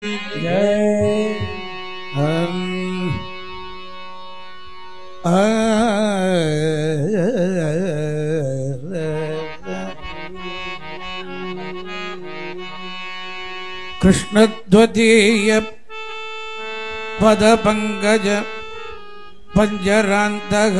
जय कृष्णध्वतीय पदपंकज पंजरांतः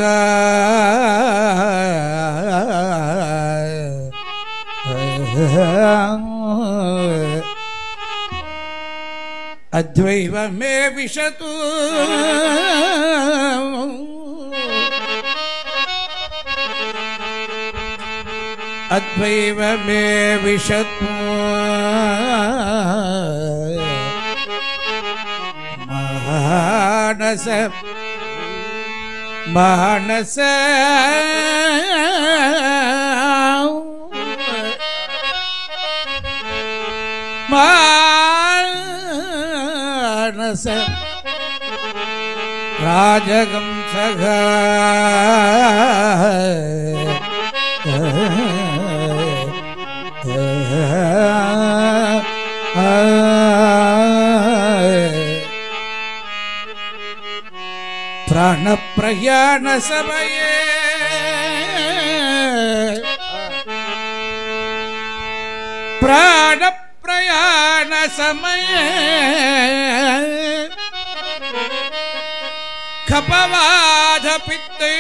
अद्वैव मे विशतु अद्वैव मे विशतु मानस मानस मानस राजगं सगा प्राण प्रयाण समये प्राण प्रयाण समये कपवाद पित्ते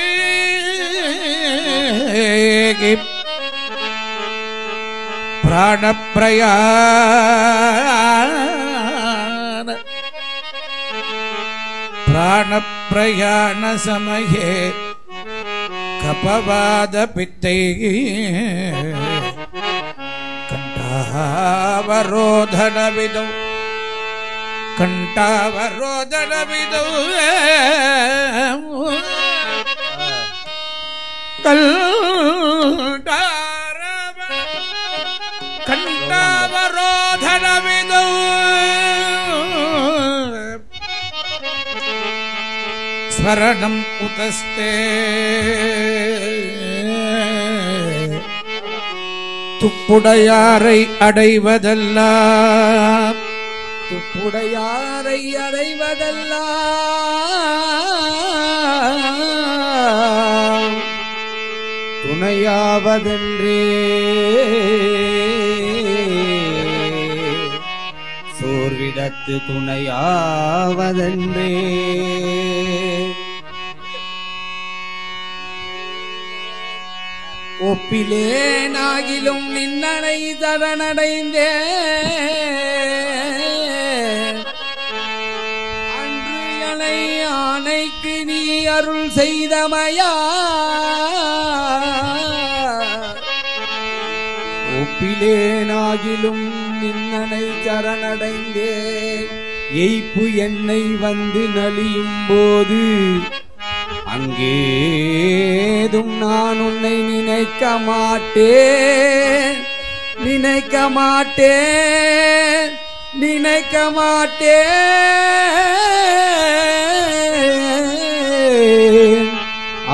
प्राण प्रयाण प्राण प्रयाण समये कपवाद पित्ते कंठावरोधन विदौ कंठावरोधन विदौ कंठावरोधन विदौ स्मरणम् उतस्ते துப்புடையாரை அடைவதெல்லாம் துப்புடையாரை அடைவதெல்லாம் துணையாவதென்றே சோர்விடத்து துணையாவதென்றே ஒப்பிலேனாகிலும் நின்னனை தரனடைந்தே அன்று எனை ஆணைக்கு நீ அருள் செய்தமையா ஒப்பிலேனாகிலும் நின்னனை சரணடைந்தே எய்ப்பு என்னை வந்து நலியும் போது அங்கேதும் நான் உன்னை நினைக்க மாட்டேன் நினைக்க மாட்டேன் நினைக்க மாட்டேன்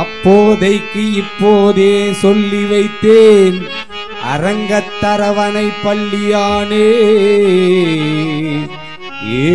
அப்போதைக்கு இப்போதே சொல்லி வைத்தேன் அரங்கத்தரவனை பள்ளியானே ஏ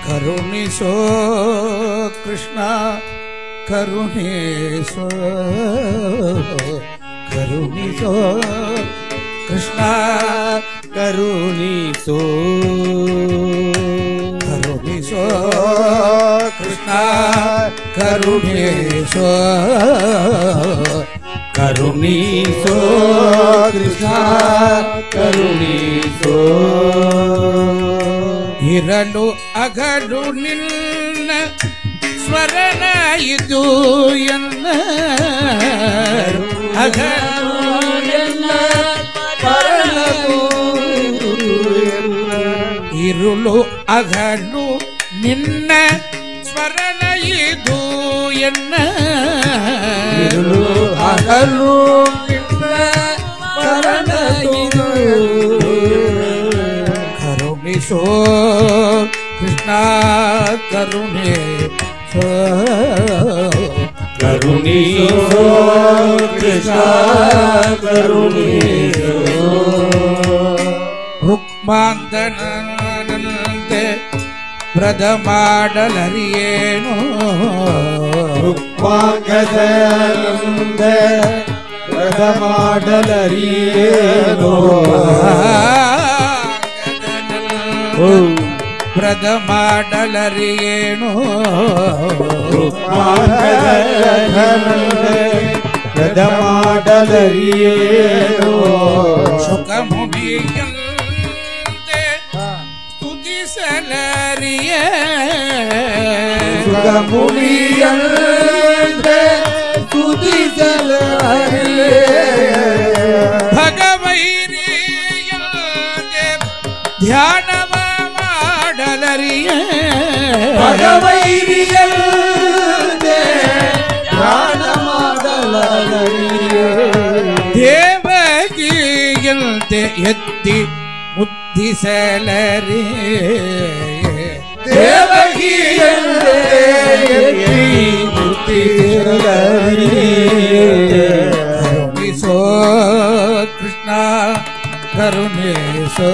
करुणिसो ಕೃಷ್ಣ ಕರುಣಿಸೋ ಕರುಣಿಸೋ ಕೃಷ್ಣ ಕರುಣಿಸೋ ಕರುಣಿಸೋ ಕೃಷ್ಣ ಕರುಣಿಸೋ ಕರುಣಿಸೋ ಕೃಷ್ಣ ಕರುಣಿಸೋ ಇರಲು ಅಗಲು ನಿನ್ನ ಸ್ಮರಣ ಇದು ಎನ್ನ ಅಗಲು ಎನ್ನ ಸ್ಮರಣವು ಇರುಳು ಅಗಲು ನಿನ್ನ ಸ್ಮರಣ ಇದು ಎನ್ನ ಇರುಳು ಅಗಲು ನಿನ್ನ ಸ್ಮರಣ ಇದು ಕರುಣಿಸೋ ಕೃಷ್ಣ ಕರುಣಿಸೋ ಕರುಣಿಸೋ ಕೃಷ್ಣ ಕರುಣಿಸೋ ರುಕ್ಮಾಂಗನಂತೆ ವ್ರತ ಮಾಡಲರಿಯೇನೋ ರುಕ್ಮಾಂಗನಂತೆ ವ್ರತ ಮಾಡಲರಿಯೇನೋ ವ್ರತ ಮಾಡಲರಿಯೇನೋ ವ್ರತ ಮಾಡಲರಿಯೇನೋ ಸುಖಮುನಿಯಂತೆ ಸ್ತುತಿಸಲರಿಯ ಸುಖಮುನಿಯಂತೆ ಸ್ತುತಿಸಲರಿಯ ಭಗವೈರಿಯಂತೆ ಧ್ಯಾನವ ಮಾಡಲರಿಯ ಭಗವೈರಿಯಂತೆ ಧ್ಯಾನ ಮಾಡಲರಿಯ ದೇವಕಿಯಂತೆ ಎತ್ತಿ ಮುದ್ದಿಸಲರಿ ದೇವಕಿಯಂತೆ ಎತ್ತಿ ಮುದ್ದಿಸಲರಿ ಕರುಣಿಸೋ ಕೃಷ್ಣ ಕರುಣಿಸೋ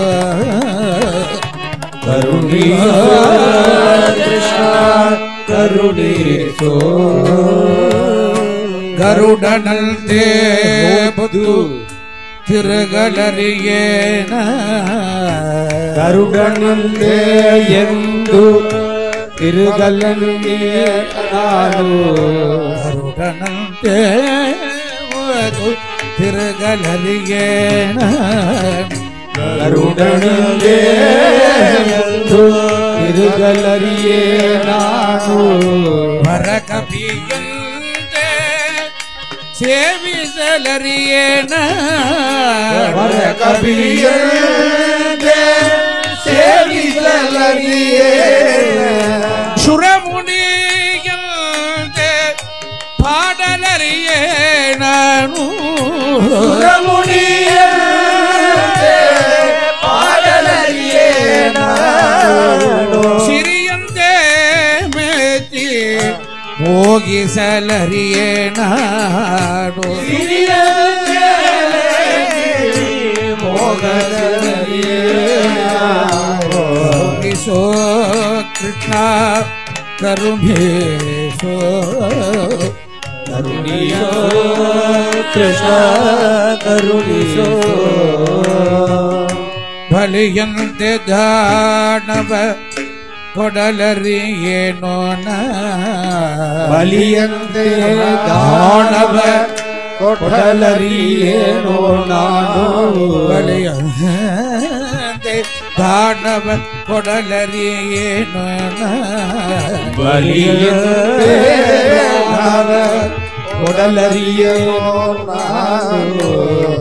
ಕರುಣಿಸೋ ಕೃಷ್ಣ ಕರುಣಿಸೋ ಗರುಡನಂತೆ ಬದು ತಿರುಗಲರಿಯೇನ ಗರುಡನಂತೆ ಎಂದು ತಿರುಗಲನ್ನೇ ನಾನು ಗರುಡನಂತೆ ಬದು ತಿರುಗಲರಿಯೇನ ಗರುಡನಂತೆ ಎಂದು ತಿರುಗಲರಿಯೇ ನಾನು ವರಕಪಿಯಂತೆ ಸೇವಿಸಲರಿಯೇನ ವರಕಪಿಯಂತೆ ಸೇವಿಸಲರಿಯೇ ಶುರಮುನಿಯಂತೆ ಪಾಡಲರಿಯೇ ನಾನು ಸುರಮುನಿಯಂತೆ ಪಾಡಲರಿಯೇ ನಾನು ಸಿರಿಯಂತೆ ಮೇತಿ ಹೋಗಿಸಲರಿಯೇ ನಾನು ಸಿರಿಯಂತೆ ಮೋಗಲರಿಯೇ ನಾನು ಕರುಣಿಸೋ ಕೃಷ್ಣ ಕರುಣಿಸೋ ಕರುಣಿಸೋ ಕೃಷ್ಣ ಕರುಣಿಸೋ ಬಲಿಯಂತೆ ದಾನವ ಕೊಡಲರಿಯೇನೋ ಬಲಿಯಂತೆ ದಾನವ ಕೊಡಲರಿಯೇನೋ ನಾನು ಬಲಿಯಂತೆ ದಾನವ ಕೊಡಲರಿಯೇನೋ ಬಲಿಯಂತೆ ದಾನವ ಕೊಡಲರಿಯೇನೋ ನಾನು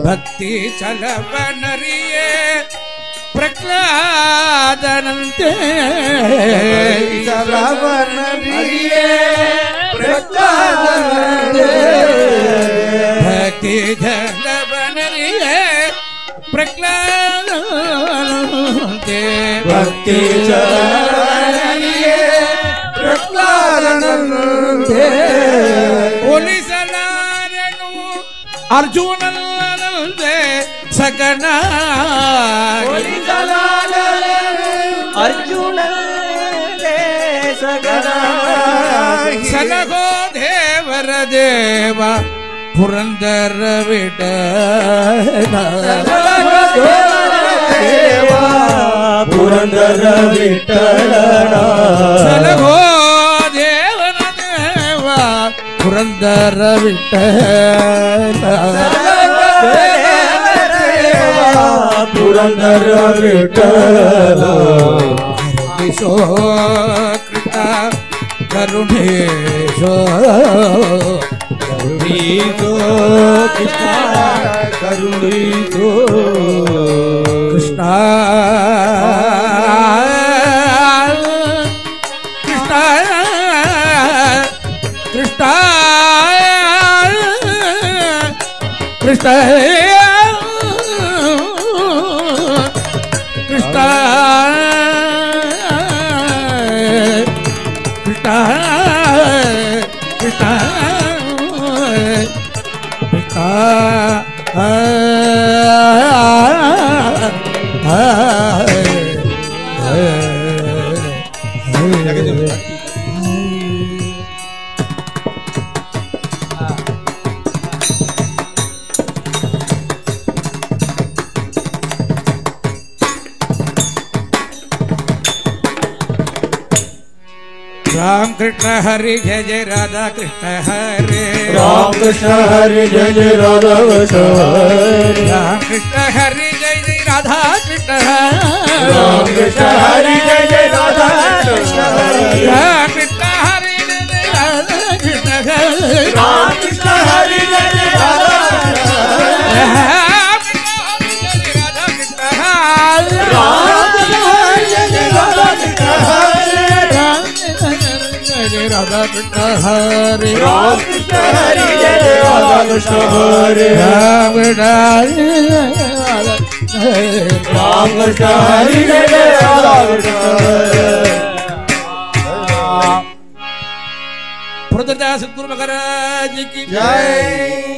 ಭಕ್ತಿ ಚಲವನರಿಯೇ ಪ್ರಹ್ಲಾದನಂತೆ ಚಲವನರಿಯೇ ಪ್ರಹ್ಲಾದನಂತೆ ಭಕ್ತಿ ಚಲವನರಿಯೇ ಪ್ರಹ್ಲಾದನಂತೆ ಭಕ್ತಿ ಚಲವನರಿಯೇ ಪ್ರಹ್ಲಾದನಂತೆ ಹೋಲಿಸಲಾರನು ಅರ್ಜುನನಂತೆ ಸಗನ ಅರ್ಜುನ ಸಗನ ಸಲಹೋ ದೇವರ ದೇವ ಪುರಂದರ ವಿಠಲ ದೇವ ಪುರಂದರ ವಿಠಲನ ಸಲಹೋ ದೇವರ ದೇವ ಪುರಂದರ ವಿಠಲ ಪುರಂದರ ವಿಠಲ ಕರುಣಿಸೋ ಕೃತ ಕರುಣೇಶೋ ಕರುಣೀಸೋ ಕೃಷ್ಣ ಕರುಣೀಸೋ ಕೃಷ್ಣ ಕೃಷ್ಣ ಕೃಷ್ಣ ಕೃಷ್ಣ ಕೃಷ್ಣ ಕೃಷ್ಣ ಕೃಷ್ಣ राम कृष्ण हरि जय जय राधा कृष्ण हरे राम कृष्ण हरि जय जय राधा कृष्ण हरे राम कृष्ण हरि जय जय राधा कृष्ण हरे राम कृष्ण हरि जय जय राधा कृष्ण हरे राम कृष्ण हरि जय जय राधा कृष्ण हरे राम कृष्ण हरि जय जय राधा कृष्ण हरे राम कृष्ण हरि जय जय राधा कृष्ण हरे राम कृष्ण हरि जय जय राधा कृष्ण हरे राधा कृष्ण हरे राम कृष्ण हरि जय जय राधा कृष्ण हरे राम राम कृष्ण हरि जय जय राधा कृष्ण हरे पुरंदरदास सद्गुरु महाराज की जय।